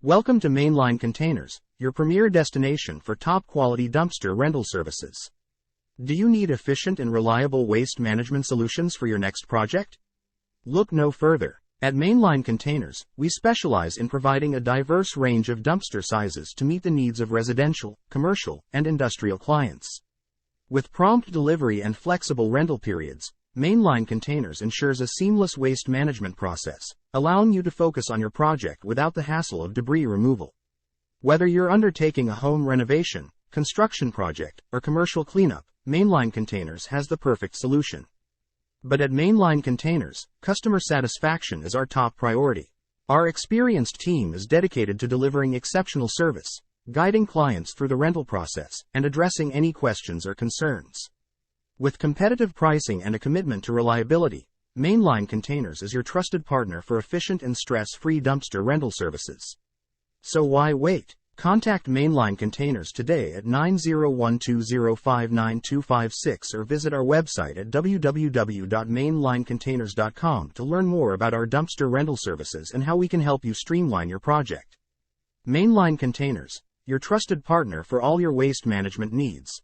Welcome to MainLine Containers, your premier destination for top-quality dumpster rental services. Do you need efficient and reliable waste management solutions for your next project? Look no further. At MainLine Containers, we specialize in providing a diverse range of dumpster sizes to meet the needs of residential, commercial, and industrial clients. With prompt delivery and flexible rental periods, MainLine Containers ensures a seamless waste management process, allowing you to focus on your project without the hassle of debris removal. Whether you're undertaking a home renovation, construction project, or commercial cleanup, MainLine Containers has the perfect solution. But at MainLine Containers, customer satisfaction is our top priority. Our experienced team is dedicated to delivering exceptional service, guiding clients through the rental process, and addressing any questions or concerns. With competitive pricing and a commitment to reliability, MainLine Containers is your trusted partner for efficient and stress-free dumpster rental services. So why wait? Contact MainLine Containers today at 9012059256 or visit our website at www.mainlinecontainers.com to learn more about our dumpster rental services and how we can help you streamline your project. MainLine Containers, your trusted partner for all your waste management needs.